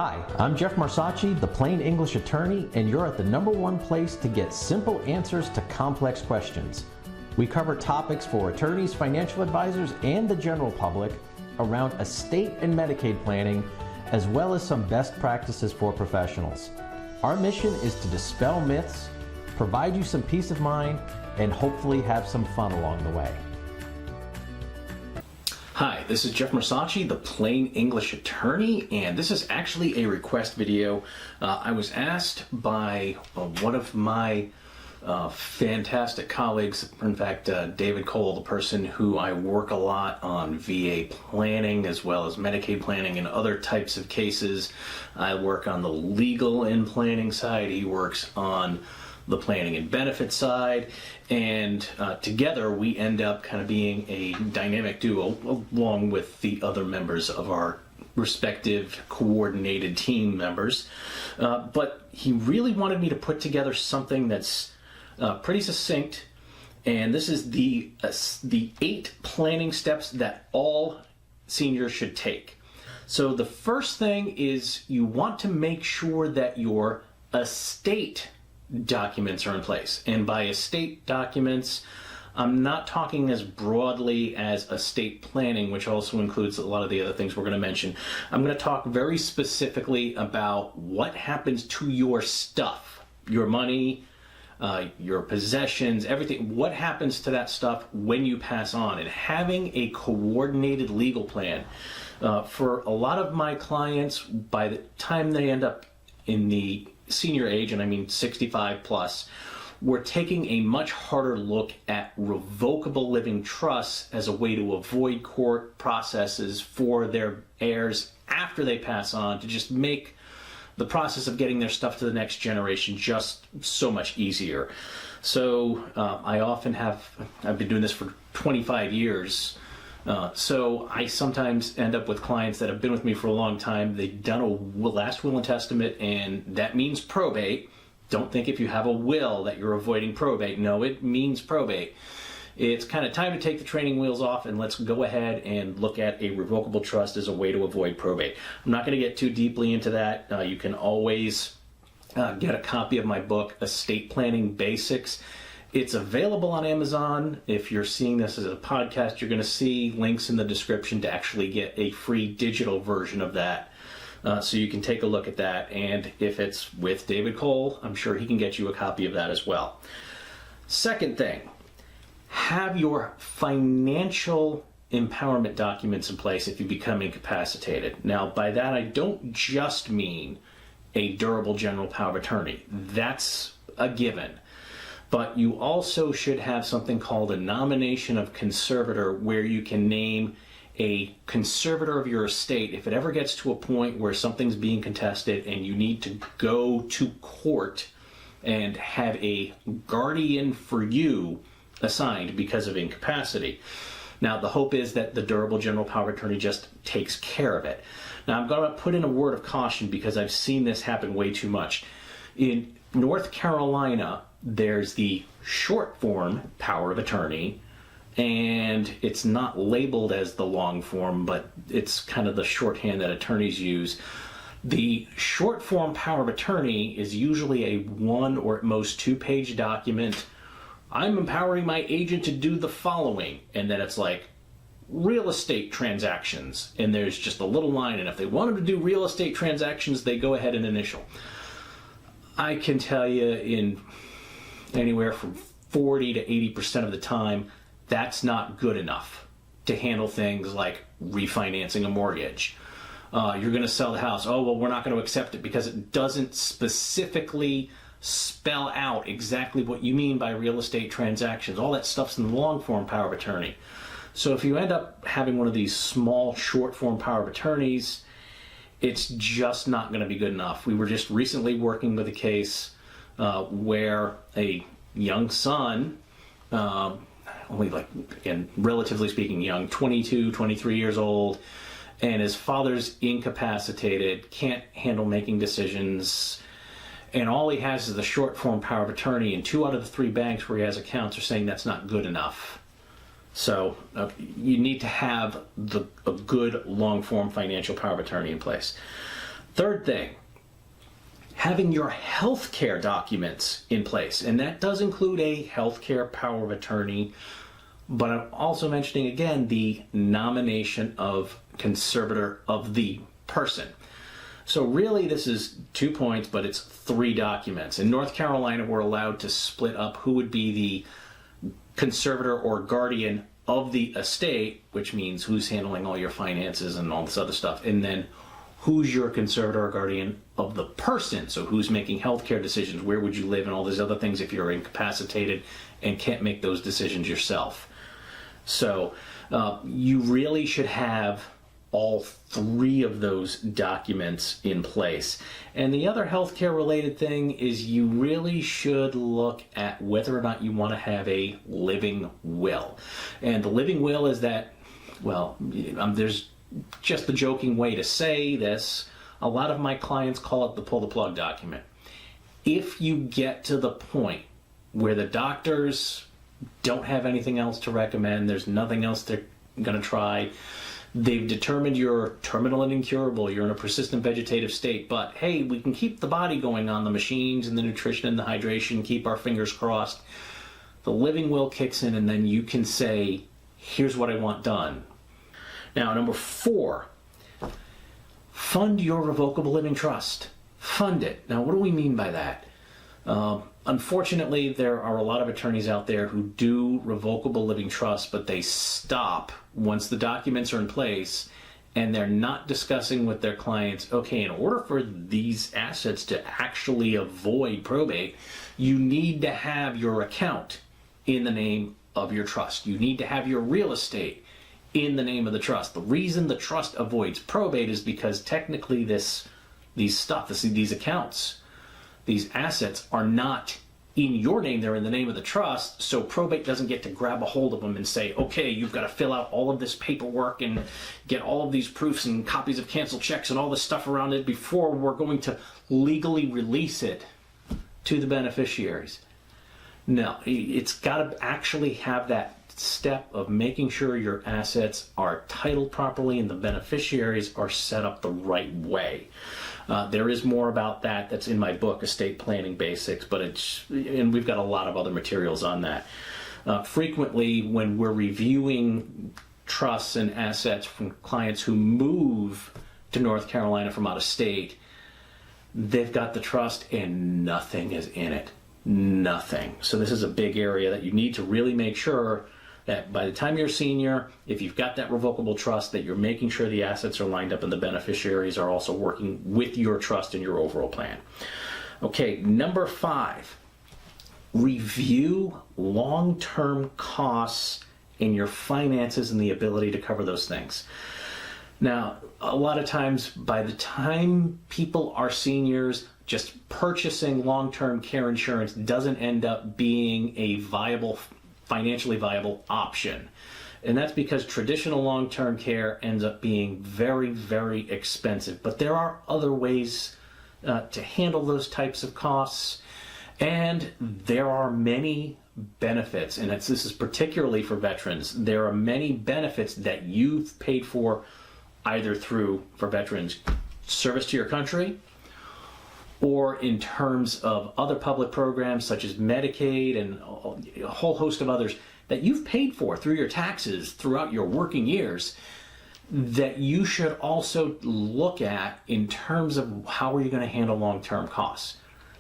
Hi, I'm Jeff Marsacci, the Plain English Attorney, and you're at the #1 place to get simple answers to complex questions. We cover topics for attorneys, financial advisors, and the general public around estate and Medicaid planning, as well as some best practices for professionals. Our mission is to dispel myths, provide you some peace of mind, and hopefully have some fun along the way. Hi, this is Jeff Marsacci, the Plain English Attorney, and this is actually a request video. I was asked by one of my fantastic colleagues, in fact, David Cole, the person who I work a lot on VA planning as well as Medicaid planning and other types of cases. I work on the legal and planning side. He works on the planning and benefit side, and together we end up kind of being a dynamic duo along with the other members of our respective coordinated team members. But he really wanted me to put together something that's pretty succinct, and this is the 8 planning steps that all seniors should take. So the first thing is you want to make sure that your estate documents are in place. And by estate documents, I'm not talking as broadly as estate planning, which also includes a lot of the other things we're going to mention. I'm going to talk very specifically about what happens to your stuff, your money, your possessions, everything. What happens to that stuff when you pass on, and having a coordinated legal plan. For a lot of my clients, by the time they end up in the senior age, and I mean 65 plus, we're taking a much harder look at revocable living trusts as a way to avoid court processes for their heirs after they pass on, to just make the process of getting their stuff to the next generation just so much easier. So I've been doing this for 25 years. So I sometimes end up with clients that have been with me for a long time. They've done a last will and testament, and that means probate. Don't think if you have a will that you're avoiding probate. No, it means probate. It's kind of time to take the training wheels off and let's go ahead and look at a revocable trust as a way to avoid probate. I'm not going to get too deeply into that. You can always get a copy of my book, Estate Planning Basics. It's available on Amazon. If you're seeing this as a podcast, you're going to see links in the description to actually get a free digital version of that. So you can take a look at that. And if it's with David Cole, I'm sure he can get you a copy of that as well. Second thing, have your financial empowerment documents in place if you become incapacitated. Now, by that, I don't just mean a durable general power of attorney. That's a given. But you also should have something called a nomination of conservator, where you can name a conservator of your estate if it ever gets to a point where something's being contested and you need to go to court and have a guardian for you assigned because of incapacity. Now, the hope is that the durable general power of attorney just takes care of it. Now, I'm going to put in a word of caution because I've seen this happen way too much. In North Carolina, there's the short form power of attorney, and it's not labeled as the long form, but it's kind of the shorthand that attorneys use. The short form power of attorney is usually a 1 or at most 2-page document. I'm empowering my agent to do the following, and then it's like real estate transactions, and there's just a little line, and if they wanted to do real estate transactions, they go ahead and initial. I can tell you in anywhere from 40 to 80% of the time, that's not good enough to handle things like refinancing a mortgage. You're going to sell the house. Oh, well, we're not going to accept it because it doesn't specifically spell out exactly what you mean by real estate transactions. All that stuff's in the long form power of attorney. So if you end up having one of these small short form power of attorneys, it's just not going to be good enough. We were just recently working with a case where a young son, only like, again, relatively speaking young, 22, 23 years old, and his father's incapacitated, can't handle making decisions, and all he has is the short form power of attorney, and 2 out of the 3 banks where he has accounts are saying that's not good enough. So you need to have a good long form financial power of attorney in place. Third thing, having your healthcare documents in place. And that does include a healthcare power of attorney, but I'm also mentioning again the nomination of conservator of the person. So really this is 2 points, but it's 3 documents. In North Carolina, we're allowed to split up who would be the conservator or guardian of the estate, which means who's handling all your finances and all this other stuff, and then who's your conservator or guardian of the person. So who's making healthcare decisions, where would you live, and all these other things if you're incapacitated and can't make those decisions yourself. So you really should have all 3 of those documents in place. And the other healthcare related thing is you really should look at whether or not you want to have a living will. And the living will is that, well, there's just the joking way to say this. A lot of my clients call it the pull the plug document. If you get to the point where the doctors don't have anything else to recommend, there's nothing else they're going to try, they've determined you're terminal and incurable, you're in a persistent vegetative state, but hey, we can keep the body going on the machines and the nutrition and the hydration, keep our fingers crossed. The living will kicks in, and then you can say, here's what I want done. Now, number 4, fund your revocable living trust. Fund it. Now, what do we mean by that? Unfortunately, there are a lot of attorneys out there who do revocable living trusts, but they stop once the documents are in place, and they're not discussing with their clients, okay, in order for these assets to actually avoid probate, you need to have your account in the name of your trust. You need to have your real estate in the name of the trust. The reason the trust avoids probate is because technically these accounts, these assets are not in your name, they're in the name of the trust, so probate doesn't get to grab a hold of them and say, okay, you've got to fill out all of this paperwork and get all of these proofs and copies of canceled checks and all this stuff around it before we're going to legally release it to the beneficiaries. No, it's got to actually have that step of making sure your assets are titled properly and the beneficiaries are set up the right way. There is more about that that's in my book, Estate Planning Basics, and we've got a lot of other materials on that. Frequently, when we're reviewing trusts and assets from clients who move to North Carolina from out of state, they've got the trust and nothing is in it. Nothing. So this is a big area that you need to really make sure that by the time you're a senior, if you've got that revocable trust, that you're making sure the assets are lined up and the beneficiaries are also working with your trust and your overall plan. Okay, number 5, review long-term costs in your finances and the ability to cover those things. Now, a lot of times, by the time people are seniors, just purchasing long-term care insurance doesn't end up being a financially viable option. And that's because traditional long-term care ends up being very, very expensive. But there are other ways to handle those types of costs. And there are many benefits, and this is particularly for veterans. There are many benefits that you've paid for either through, for veterans, service to your country, or in terms of other public programs such as Medicaid and a whole host of others that you've paid for through your taxes throughout your working years, that you should also look at in terms of how are you going to handle long-term costs.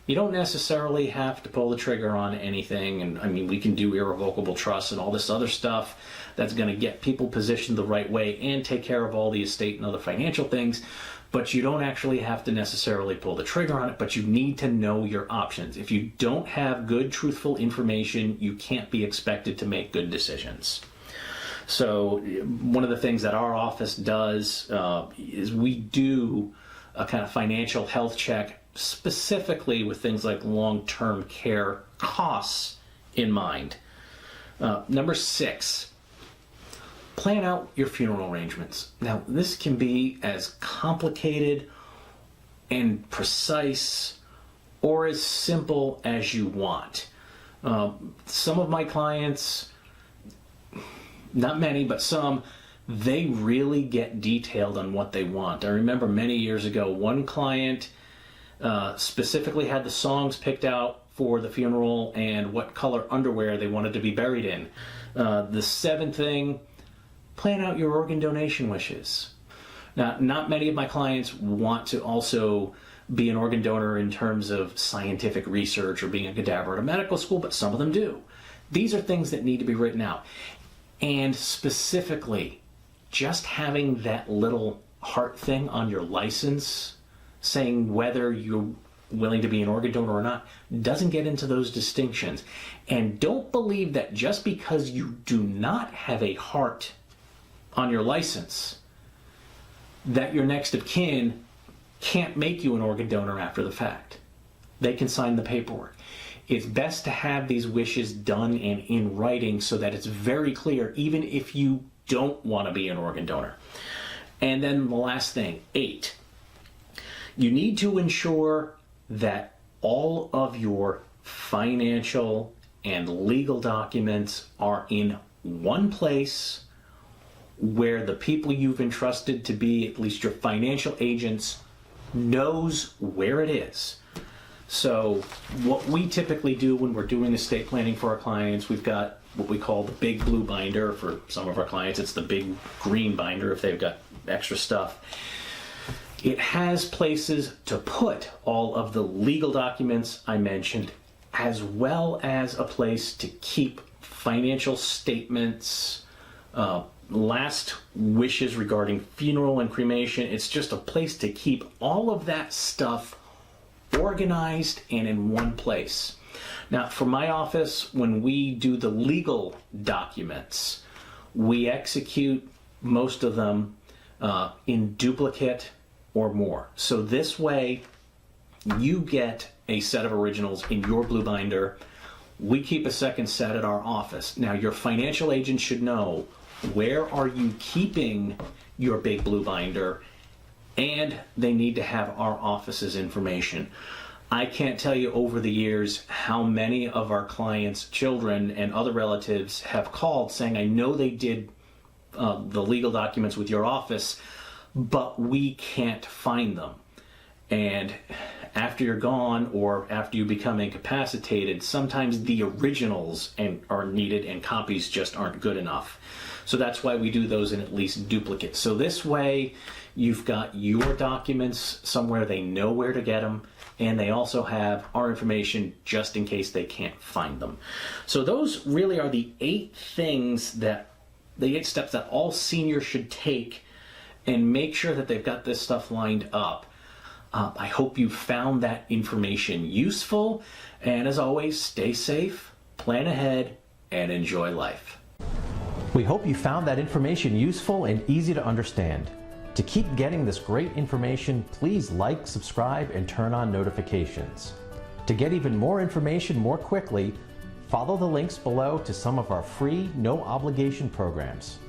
You don't necessarily have to pull the trigger on anything, and I mean, we can do irrevocable trusts and all this other stuff that's going to get people positioned the right way and take care of all the estate and other financial things, but you don't actually have to necessarily pull the trigger on it, but you need to know your options. If you don't have good, truthful information, you can't be expected to make good decisions. So one of the things that our office does is we do a kind of financial health check specifically with things like long-term care costs in mind. Number 6, plan out your funeral arrangements. Now, this can be as complicated and precise or as simple as you want. Some of my clients, not many, but some, they really get detailed on what they want. I remember many years ago, one client specifically had the songs picked out for the funeral and what color underwear they wanted to be buried in. The seventh thing, plan out your organ donation wishes. Now, not many of my clients want to also be an organ donor in terms of scientific research or being a cadaver at a medical school, but some of them do. These are things that need to be written out. And specifically, just having that little heart thing on your license saying whether you're willing to be an organ donor or not doesn't get into those distinctions. And don't believe that just because you do not have a heart on your license that your next of kin can't make you an organ donor after the fact. They can sign the paperwork. It's best to have these wishes done and in writing so that it's very clear, even if you don't want to be an organ donor. And then the last thing, 8. You need to ensure that all of your financial and legal documents are in one place where the people you've entrusted to be at least your financial agents knows where it is. So what we typically do when we're doing estate planning for our clients, we've got what we call the big blue binder. For some of our clients, it's the big green binder if they've got extra stuff. It has places to put all of the legal documents I mentioned, as well as a place to keep financial statements, last wishes regarding funeral and cremation. It's just a place to keep all of that stuff organized and in one place. Now, for my office, when we do the legal documents, we execute most of them in duplicate or more. So this way, you get a set of originals in your blue binder. We keep a second set at our office. Now, your financial agent should know where are you keeping your big blue binder, and they need to have our office's information. I can't tell you over the years how many of our clients' children and other relatives have called saying, I know they did the legal documents with your office, but we can't find them. And after you're gone or after you become incapacitated, sometimes the originals are needed and copies just aren't good enough. So that's why we do those in at least duplicate. So this way, you've got your documents somewhere they know where to get them, and they also have our information just in case they can't find them. So those really are the 8 steps that all seniors should take and make sure that they've got this stuff lined up. I hope you found that information useful, and as always, stay safe, plan ahead, and enjoy life. We hope you found that information useful and easy to understand. To keep getting this great information, please like, subscribe, and turn on notifications. To get even more information more quickly, follow the links below to some of our free, no obligation programs.